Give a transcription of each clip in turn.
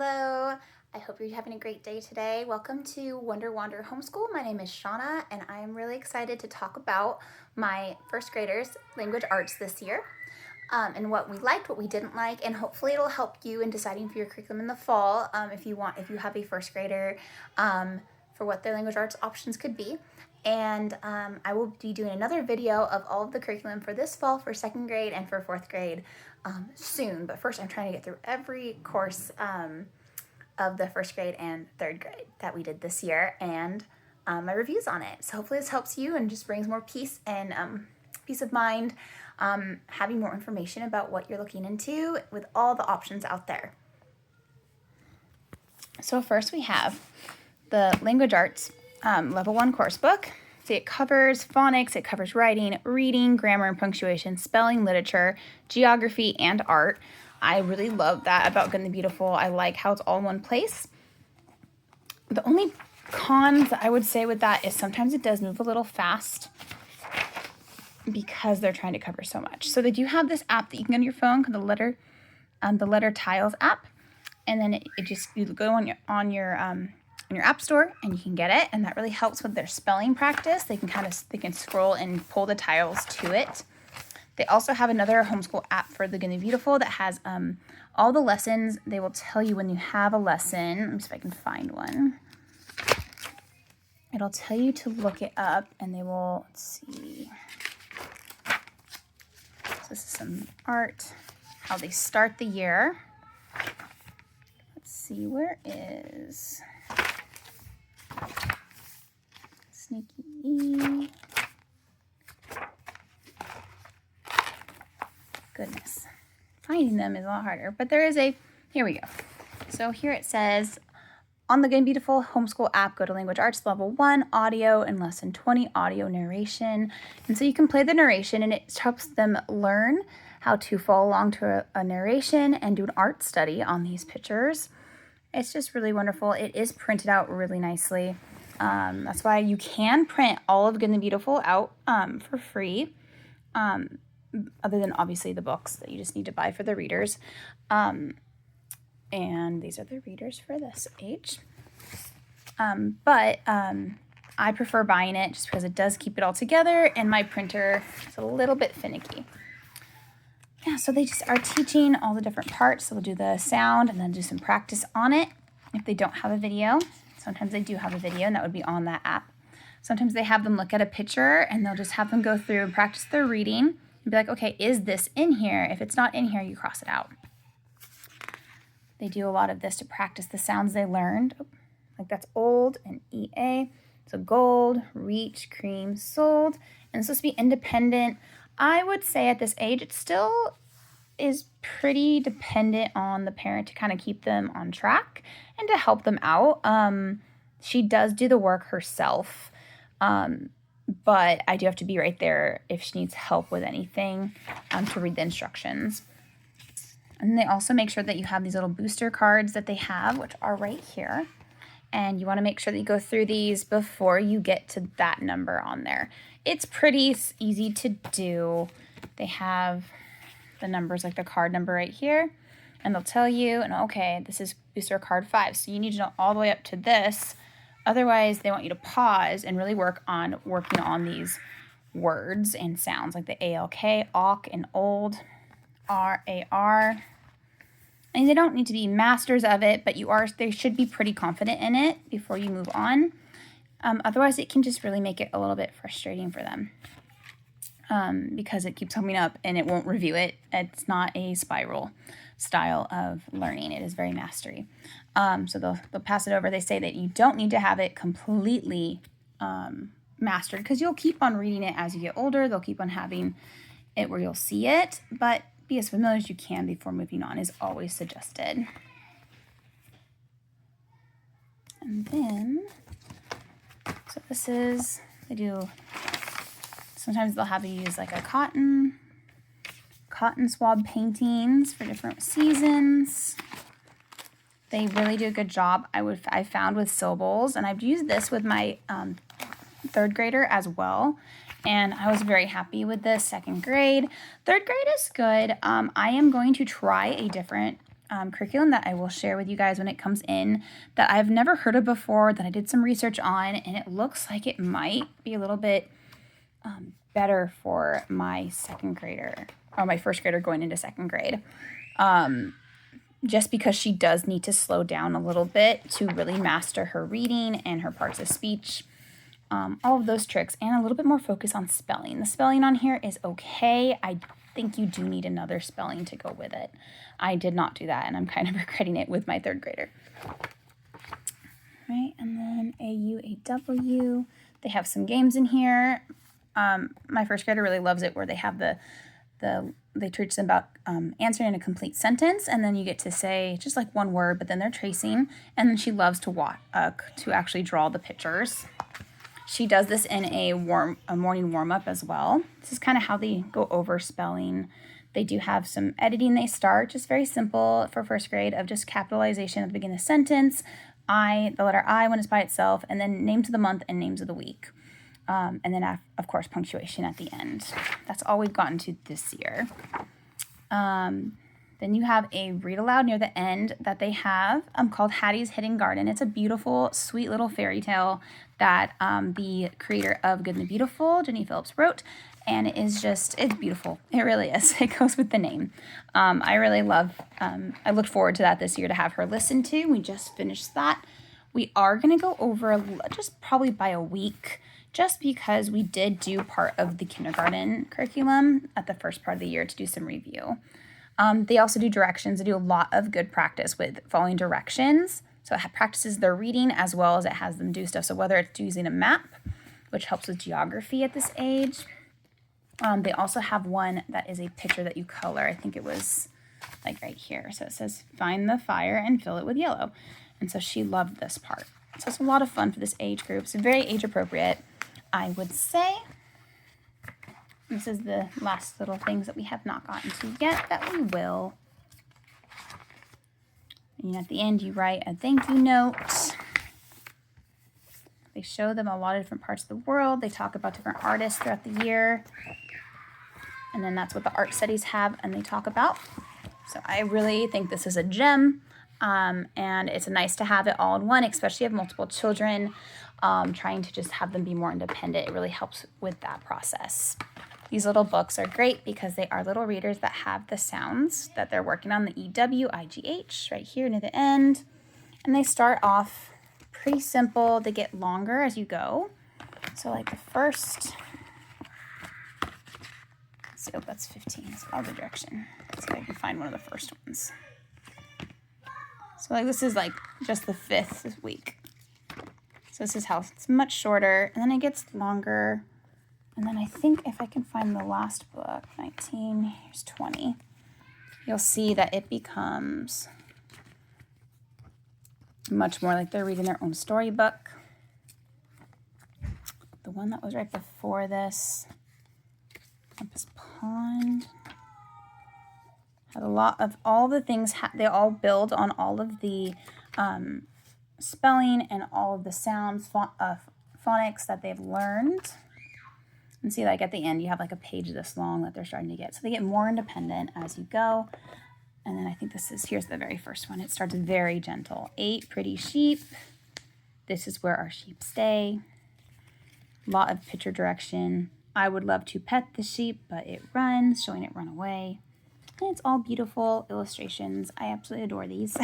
Hello, I hope you're having a great day today. Welcome to Wonder.wander Homeschool. My name is Shauna and I am really excited to talk about my first graders language arts this year and what we liked, what we didn't like, and hopefully it'll help you in deciding for your curriculum in the fall if you have a first grader for what their language arts options could be. And I will be doing another video of all of the curriculum for this fall for second grade and for fourth grade soon. But first I'm trying to get through every course of the first grade and third grade that we did this year and my reviews on it. So hopefully this helps you and just brings more peace and peace of mind, having more information about what you're looking into with all the options out there. So first we have the language arts level 1 course book. So it covers phonics, it covers writing, reading, grammar and punctuation, spelling, literature, geography, and art. I really love that about Good and the Beautiful. I like how it's all in one place. The only cons I would say with that is sometimes it does move a little fast because they're trying to cover so much. So they do have this app that you can get on your phone called the Letter Tiles app, and then you go on your app store and you can get it, and that really helps with their spelling practice. They can scroll and pull the tiles to it. They also have another homeschool app for the Good and Beautiful that has all the lessons. They will tell you when you have a lesson. Let me see if I can find one. It'll tell you to look it up, and they will, let's see. So this is some art, how they start the year. Let's see, where is Sneaky E? Goodness, finding them is a lot harder, but there is here we go. So here it says, on the Good and Beautiful homeschool app, go to language arts level 1, audio, and lesson 20, audio narration. And so you can play the narration, and it helps them learn how to follow along to a narration and do an art study on these pictures. It's just really wonderful. It is printed out really nicely. That's why you can print all of Good and the Beautiful out for free. Other than obviously the books that you just need to buy for the readers. And these are the readers for this age. But I prefer buying it just because it does keep it all together, and my printer is a little bit finicky. Yeah, so they just are teaching all the different parts. So we'll do the sound and then do some practice on it. If they don't have a video, sometimes they do have a video, and that would be on that app. Sometimes they have them look at a picture, and they'll just have them go through and practice their reading. Be like, okay, is this in here? If it's not in here, you cross it out. They do a lot of this to practice the sounds they learned. Like that's old and EA. So gold, reach, cream, sold. And it's supposed to be independent. I would say at this age, it still is pretty dependent on the parent to kind of keep them on track and to help them out. She does do the work herself. But I do have to be right there if she needs help with anything to read the instructions. And they also make sure that you have these little booster cards that they have, which are right here. And you want to make sure that you go through these before you get to that number on there. It's pretty easy to do. They have the numbers, like the card number right here. And they'll tell you, and okay, this is booster card 5. So you need to know all the way up to this. Otherwise, they want you to pause and really working on these words and sounds like the ALK, awk, and old, RAR. And they don't need to be masters of it, but they should be pretty confident in it before you move on. Otherwise, it can just really make it a little bit frustrating for them because it keeps coming up and it won't review it. It's not a spiral style of learning. It is very mastery. So they'll pass it over. They say that you don't need to have it completely mastered because you'll keep on reading it as you get older. They'll keep on having it where you'll see it, but be as familiar as you can before moving on is always suggested. And then, so this is, sometimes they'll have you use like a cotton swab paintings for different seasons. They really do a good job, I found, with syllables, and I've used this with my third grader as well, and I was very happy with this. Second grade. Third grade is good. I am going to try a different curriculum that I will share with you guys when it comes in that I've never heard of before, that I did some research on, and it looks like it might be a little bit better for my second grader, or my first grader going into second grade. Just because she does need to slow down a little bit to really master her reading and her parts of speech. All of those tricks, and a little bit more focus on spelling. The spelling on here is okay. I think you do need another spelling to go with it. I did not do that, and I'm kind of regretting it with my third grader. Right, and then AUAW. They have some games in here. My first grader really loves it, where they have they teach them about answering in a complete sentence, and then you get to say just like one word, but then they're tracing, and then she loves to actually draw the pictures. She does this in a morning warm-up as well. This is kind of how they go over spelling. They do have some editing they start, just very simple for first grade, of just capitalization at the beginning of the sentence, the letter I when it's by itself, and then names of the month and names of the week. And then, of course, punctuation at the end. That's all we've gotten to this year. Then you have a read aloud near the end that they have called Hattie's Hidden Garden. It's a beautiful, sweet little fairy tale that the creator of Good and the Beautiful, Jenny Phillips, wrote. And it's beautiful. It really is. It goes with the name. I really love, I look forward to that this year to have her listen to. We just finished that. We are going to go over just probably by a week, just because we did do part of the kindergarten curriculum at the first part of the year to do some review. They also do directions. They do a lot of good practice with following directions. So it practices their reading as well as it has them do stuff. So whether it's using a map, which helps with geography at this age. They also have one that is a picture that you color. I think it was like right here. So it says, find the fire and fill it with yellow. And so she loved this part. So it's a lot of fun for this age group. It's very age appropriate, I would say. This is the last little things that we have not gotten to yet that we will. And at the end, you write a thank you note. They show them a lot of different parts of the world. They talk about different artists throughout the year. And then that's what the art studies have and they talk about. So I really think this is a gem. And it's nice to have it all in one, especially if you have multiple children. Trying to just have them be more independent. It really helps with that process. These little books are great because they are little readers that have the sounds that they're working on, the EWIGH right here near the end. And they start off pretty simple. They get longer as you go. So like the first, so that's 15, so other direction. Let's see if I can find one of the first ones. So like this is like just the 5th week. So this is how it's much shorter, and then it gets longer. And then I think if I can find the last book, 19, here's 20, you'll see that it becomes much more like they're reading their own storybook. The one that was right before this, Compass Pond, had a lot of all the things, they all build on all of the spelling and all of the sounds, phonics that they've learned. And see, like at the end, you have like a page this long that they're starting to get. So they get more independent as you go. And then I think here's the very first one. It starts very gentle. 8 pretty sheep. This is where our sheep stay. A lot of picture direction. I would love to pet the sheep, but it runs, showing it run away. And it's all beautiful illustrations. I absolutely adore these.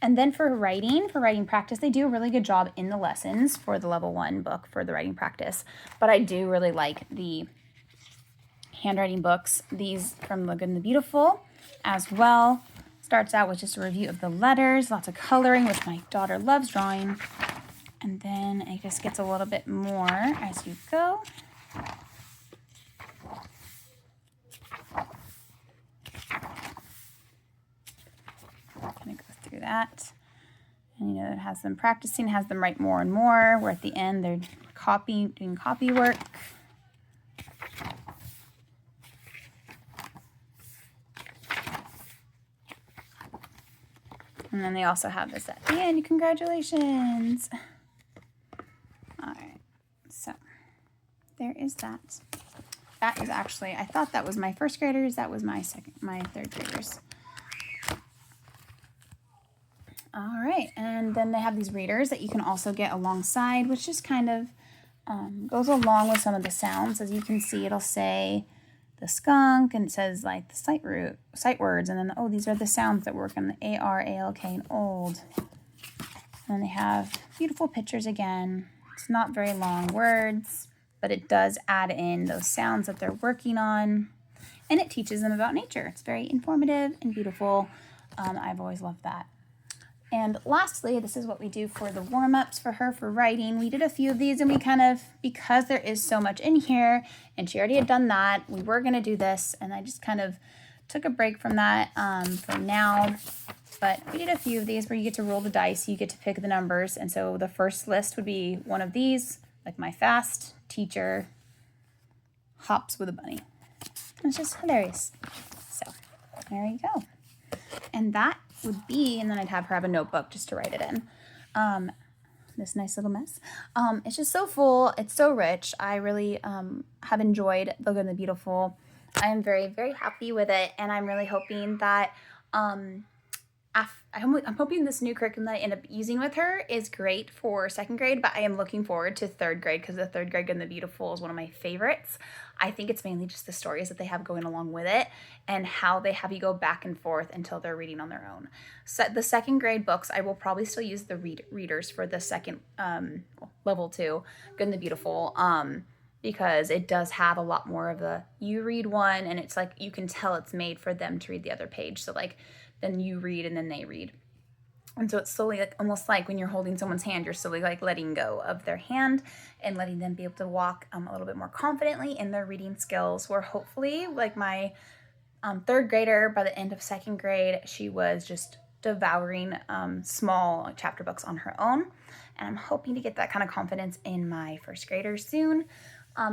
And then for writing practice, they do a really good job in the lessons for the level 1 book for the writing practice. But I do really like the handwriting books. These from The Good and the Beautiful as well. Starts out with just a review of the letters, lots of coloring, which my daughter loves drawing. And then it just gets a little bit more as you go. Kind of go through that. And it has them practicing, has them write more and more, where at the end they're doing copy work. And then they also have this at the end. Congratulations. All right. So there is that. That is actually, I thought that was my first graders. That was my third graders. All right, and then they have these readers that you can also get alongside, which just kind of goes along with some of the sounds. As you can see, it'll say the skunk, and it says like the sight words, and then oh, these are the sounds that work on the AR, ALK, and old. And they have beautiful pictures again. It's not very long words, but it does add in those sounds that they're working on, and it teaches them about nature. It's very informative and beautiful. I've always loved that. And lastly, this is what we do for the warm-ups for her for writing. We did a few of these, and we kind of, because there is so much in here, and she already had done that, we were going to do this, and I just kind of took a break from that for now. But we did a few of these where you get to roll the dice, you get to pick the numbers, and so the first list would be one of these, like my fast teacher hops with a bunny. It's just hilarious. So there you go. And that would be, and then I'd have her have a notebook just to write it in. This nice little mess. It's just so full. It's so rich. I really have enjoyed The Good and the Beautiful. I am very, very happy with it, and I'm really hoping that I'm hoping this new curriculum that I end up using with her is great for second grade, but I am looking forward to third grade because the third grade Good and the Beautiful is one of my favorites. I think it's mainly just the stories that they have going along with it and how they have you go back and forth until they're reading on their own. So the second grade books, I will probably still use the readers for the second level 2, Good and the Beautiful, because it does have a lot more of the, you read one and it's like, you can tell it's made for them to read the other page. So like, then you read and then they read. And so it's slowly like almost like when you're holding someone's hand, you're slowly like letting go of their hand and letting them be able to walk a little bit more confidently in their reading skills, where hopefully like my third grader, by the end of second grade, she was just devouring small chapter books on her own. And I'm hoping to get that kind of confidence in my first graders soon.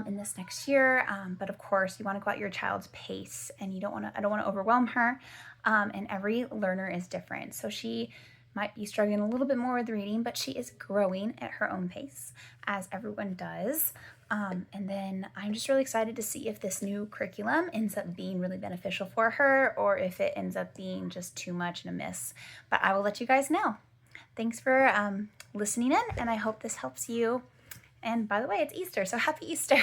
In this next year, but of course you want to go at your child's pace, and I don't want to overwhelm her, and every learner is different, so she might be struggling a little bit more with reading, but she is growing at her own pace, as everyone does. And then I'm just really excited to see if this new curriculum ends up being really beneficial for her, or if it ends up being just too much and a miss, but I will let you guys know. Thanks for listening in, and I hope this helps you. And by the way, it's Easter, so happy Easter.